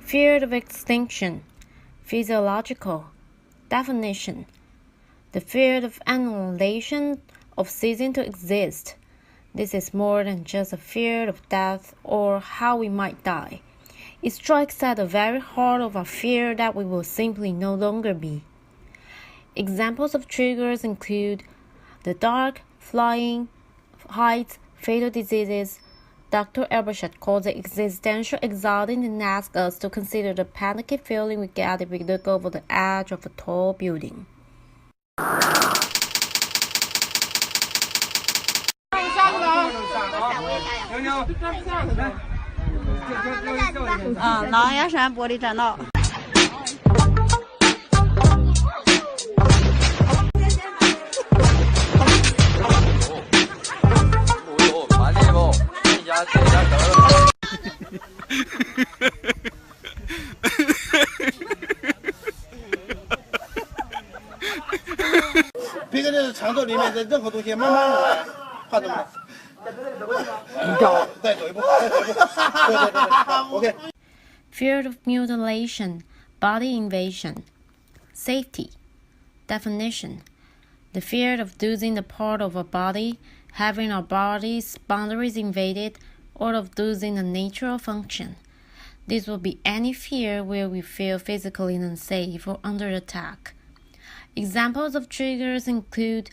Fear of extinction. Physiological. Definition. The fear of annihilation, of ceasing to exist. This is more than just a fear of death or how we might die. It strikes at the very heart of our fear that we will simply no longer be. Examples of triggers include the dark, flying, heights, fatal diseases. Dr. Eberstadt calls it existential anxiety and asks us to consider the panicky feeling we get if we look over the edge of a tall building. 狼牙山玻璃栈道。别在这长走里面的任何东西慢慢来，怕什么？再走一步，再走一步。对，OK。Fear of mutilation, body invasion. Safety. Definition. The fear of losing a part of our body, having our body's boundaries invaded, or of losing a natural function. This will be any fear where we feel physically unsafe or under attack. Examples of triggers include,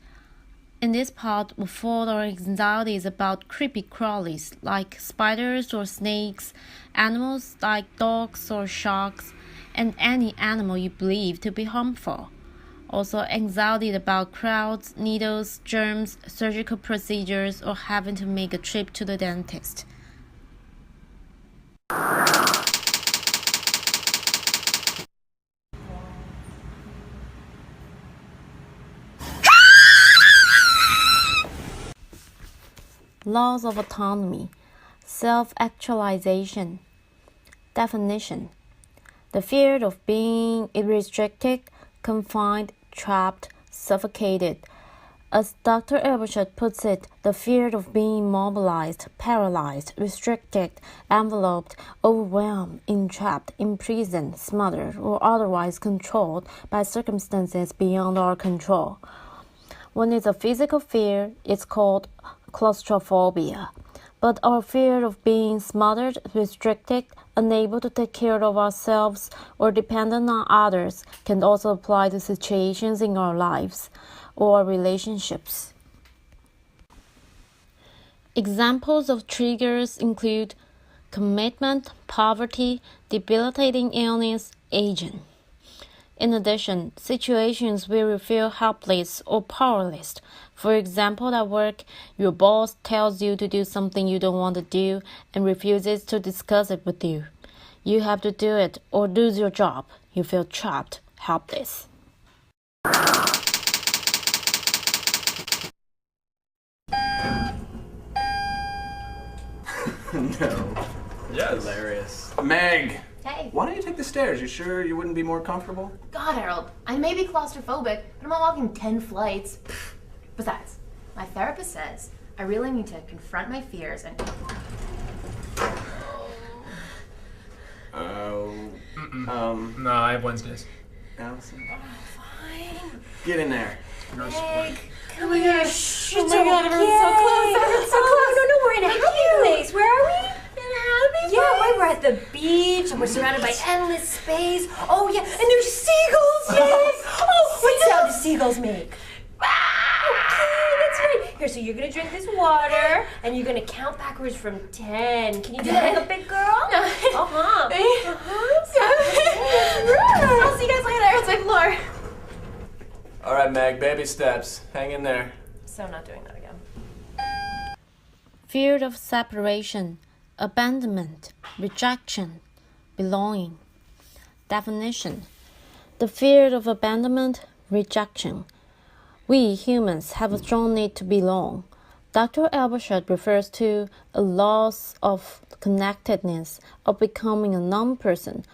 in this part, we fall our anxieties about creepy crawlies like spiders or snakes, animals like dogs or sharks, and any animal you believe to be harmful. Also, anxiety about crowds, needles, germs, surgical procedures, or having to make a trip to the dentist. Laws of autonomy, self-actualization. Definition. The fear of being restricted, confined, trapped, suffocated. As Dr. Eberstadt puts it, the fear of being immobilized, paralyzed, restricted, enveloped, overwhelmed, entrapped, imprisoned, smothered, or otherwise controlled by circumstances beyond our control. When it's a physical fear, it's called claustrophobia. But our fear of being smothered, restricted, unable to take care of ourselves, or dependent on others can also apply to situations in our lives or relationships. Examples of triggers include commitment, poverty, debilitating illness, aging. In addition, situations where we feel helpless or powerless. For example, at work, your boss tells you to do something you don't want to do and refuses to discuss it with you. You have to do it or lose your job. You feel trapped, helpless. No. Yes. Hilarious. Meg! Hey. Why don't you take the stairs? You sure you wouldn't be more comfortable? God, Harold, I may be claustrophobic, but I'm not walking 10 flights. Besides, my therapist says I really need to confront my fears and... No, I have Wednesdays. Allison? Fine. Get in there. No Meg, support. come here. Oh my God, everyone's so close. Everyone's so close. No, we're in a happy place. Where are we? In a happy Yeah, place. we're at the beach and we're surrounded by endless space. Oh, yeah, and there's seagulls. Yes. Oh, what sound do seagulls make? Okay, that's right. Here, so you're gonna drink this water and you're gonna count backwards from 10. Can you do that like a big girl? Uh-huh. I'll see you guys later. It's my floor. All right, Meg, baby steps. Hang in there. So I'm not doing that again. Fear of separation, abandonment, rejection, belonging. Definition. The fear of abandonment, rejection. We humans have a strong need to belong. Dr. Eberstadt refers to a loss of connectedness, of becoming a non-person,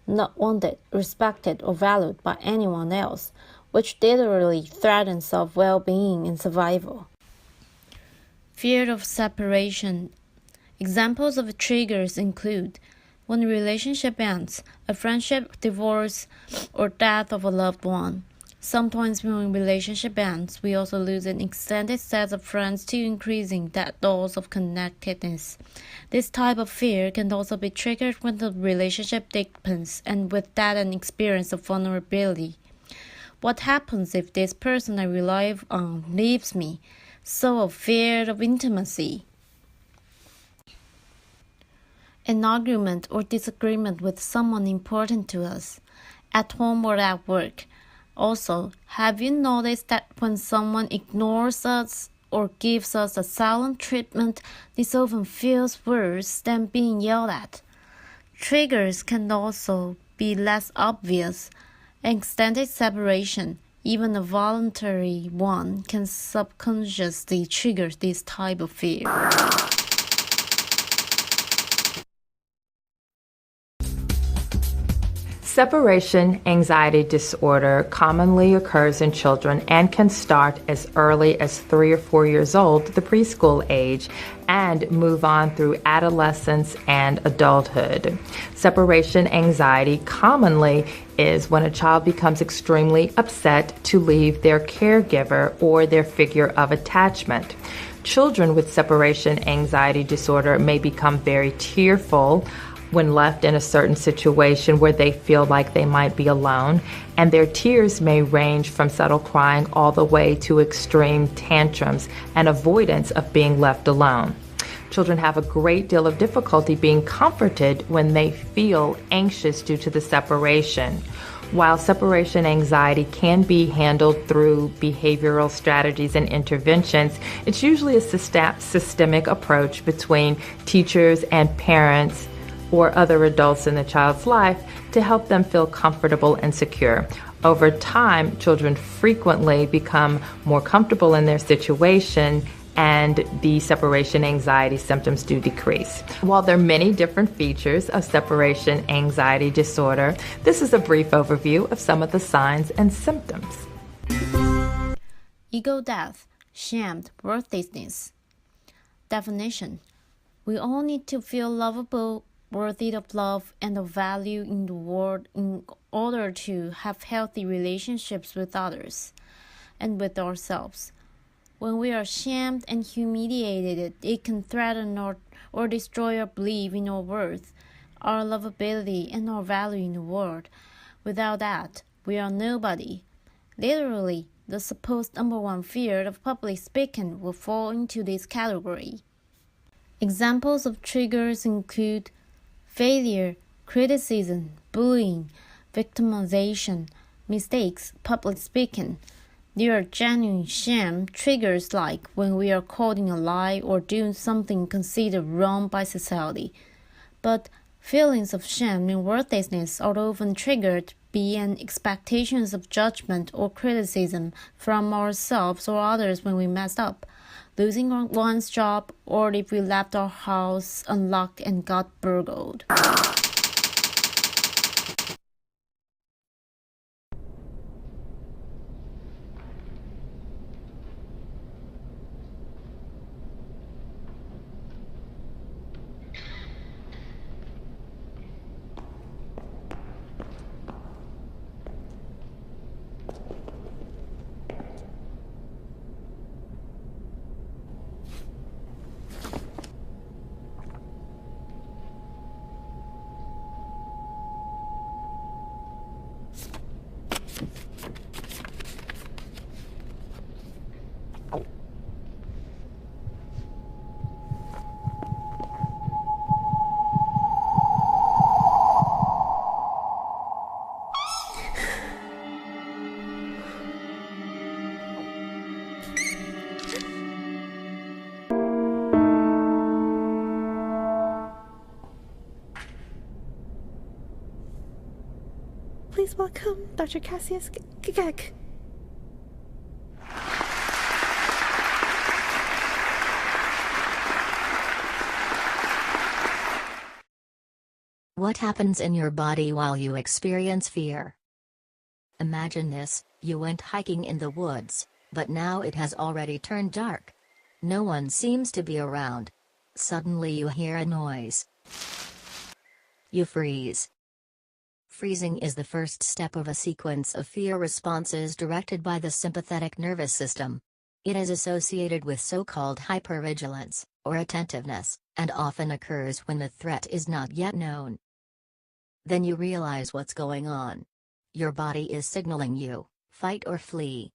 not wanted, respected, or valued by anyone else, which literally threatens self-well-being and survival. Fear of separation. Examples of triggers include When a relationship ends, a friendship, divorce, or death of a loved one. Sometimes when a relationship ends, we also lose an extended set of friends to increasing that loss of connectedness. This type of fear can also be triggered when the relationship deepens and with that an experience of vulnerability. What happens if this person I rely on leaves me? So a fear of intimacy. An argument or disagreement with someone important to us, at home or at work. Also, have you noticed that when someone ignores us or gives us a silent treatment, this often feels worse than being yelled at? Triggers can also be less obvious. Extended separation, even a voluntary one, can subconsciously trigger this type of fear. Separation anxiety disorder commonly occurs in children and can start as early as 3 or 4 years old, the preschool age, and move on through adolescence and adulthood. Separation anxiety commonly is when a child becomes extremely upset to leave their caregiver or their figure of attachment. Children with separation anxiety disorder may become very tearful when left in a certain situation where they feel like they might be alone, and their tears may range from subtle crying all the way to extreme tantrums and avoidance of being left alone. Children have a great deal of difficulty being comforted when they feel anxious due to the separation. While separation anxiety can be handled through behavioral strategies and interventions, it's usually a systemic approach between teachers and parents or other adults in the child's life to help them feel comfortable and secure. Over time, children frequently become more comfortable in their situation and the separation anxiety symptoms do decrease. While there are many different features of separation anxiety disorder, this is a brief overview of some of the signs and symptoms. Ego death, shamed, worthlessness. Definition: we all need to feel lovable, worthy of love and of value in the world in order to have healthy relationships with others and with ourselves. When we are shamed and humiliated, it can threaten or destroy our belief in our worth, our lovability, and our value in the world. Without that, we are nobody. Literally, the supposed number one fear of public speaking will fall into this category. Examples of triggers include failure, criticism, bullying, victimization, mistakes, public speaking. There are genuine shame triggers like when we are caught in a lie or doing something considered wrong by society. But feelings of shame and worthlessness are often triggered by expectations of judgment or criticism from ourselves or others when we messed up, losing one's job, or if we left our house unlocked and got burgled. Please welcome Dr. Cassius Gagek. What happens in your body while you experience fear? Imagine this: you went hiking in the woods, but now it has already turned dark. No one seems to be around. Suddenly you hear a noise. you freeze. Freezing is the first step of a sequence of fear responses directed by the sympathetic nervous system. It is associated with so-called hypervigilance, or attentiveness, and often occurs when the threat is not yet known. Then you realize what's going on. Your body is signaling you, fight or flee.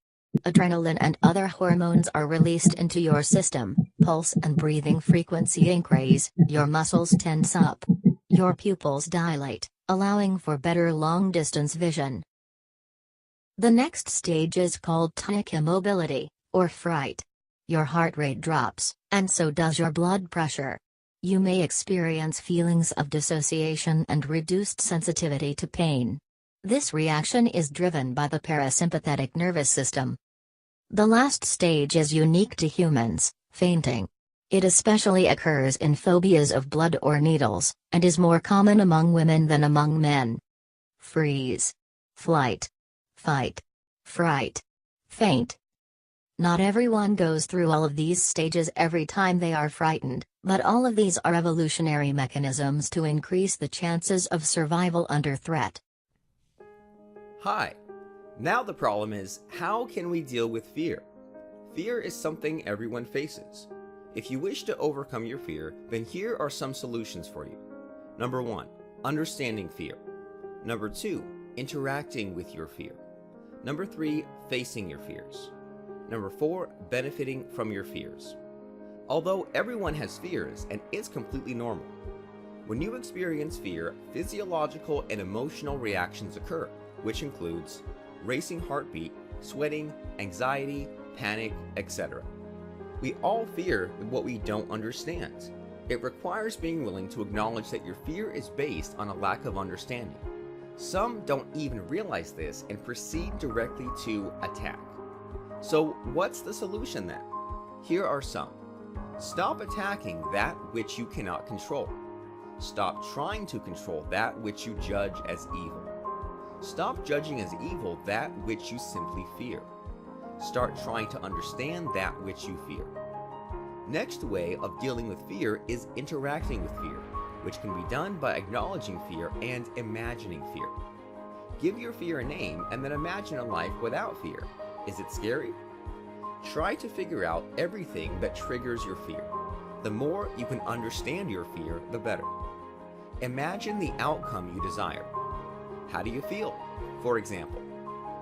Adrenaline and other hormones are released into your system, pulse and breathing frequency increase, your muscles tense up. Your pupils dilate, allowing for better long-distance vision. The next stage is called tachymobility, or fright. Your heart rate drops, and so does your blood pressure. You may experience feelings of dissociation and reduced sensitivity to pain. This reaction is driven by the parasympathetic nervous system. The last stage is unique to humans, fainting. It especially occurs in phobias of blood or needles, and is more common among women than among men. Freeze. Flight. Fight. Fright. Faint. Not everyone goes through all of these stages every time they are frightened, but all of these are evolutionary mechanisms to increase the chances of survival under threat. Hi. Now the problem is, how can we deal with fear? Fear is something everyone faces. If you wish to overcome your fear, then here are some solutions for you. Number 1, understanding fear. Number 2, interacting with your fear. Number 3, facing your fears. Number 4, benefiting from your fears. Although everyone has fears, and it's completely normal. When you experience fear, physiological and emotional reactions occur, which includes racing heartbeat, sweating, anxiety, panic, etc. We all fear what we don't understand. It requires being willing to acknowledge that your fear is based on a lack of understanding. Some don't even realize this and proceed directly to attack. So what's the solution then? Here are some. Stop attacking that which you cannot control. Stop trying to control that which you judge as evil. Stop judging as evil that which you simply fear. Start trying to understand that which you fear. Next way of dealing with fear is interacting with fear, which can be done by acknowledging fear and imagining fear. Give your fear a name and then imagine a life without fear. Is it scary? Try to figure out everything that triggers your fear. The more you can understand your fear, the better. Imagine the outcome you desire. How do you feel? For example,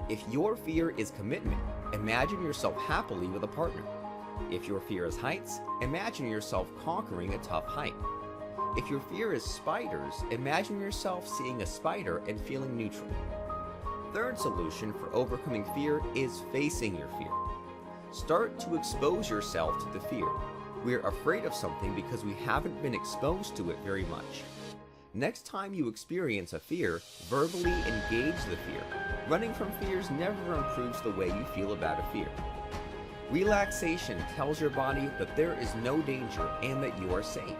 if your fear is commitment, imagine yourself happily with a partner. If your fear is heights, imagine yourself conquering a tough height. If your fear is spiders, imagine yourself seeing a spider and feeling neutral. Third solution for overcoming fear is facing your fear. Start to expose yourself to the fear. We're afraid of something because we haven't been exposed to it very much. Next time you experience a fear, verbally engage the fear. Running from fears never improves the way you feel about a fear. Relaxation tells your body that there is no danger and that you are safe.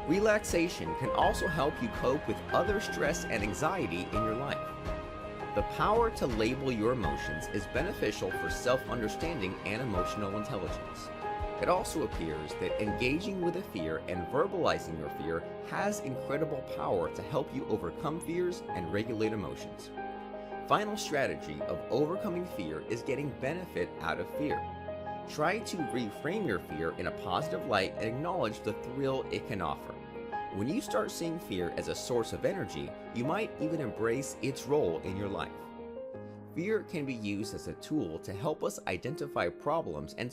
Relaxation can also help you cope with other stress and anxiety in your life. The power to label your emotions is beneficial for self-understanding and emotional intelligence. It also appears that engaging with a fear and verbalizing your fear has incredible power to help you overcome fears and regulate emotions. Final strategy of overcoming fear is getting benefit out of fear. Try to reframe your fear in a positive light and acknowledge the thrill it can offer. When you start seeing fear as a source of energy, you might even embrace its role in your life. Fear can be used as a tool to help us identify problems and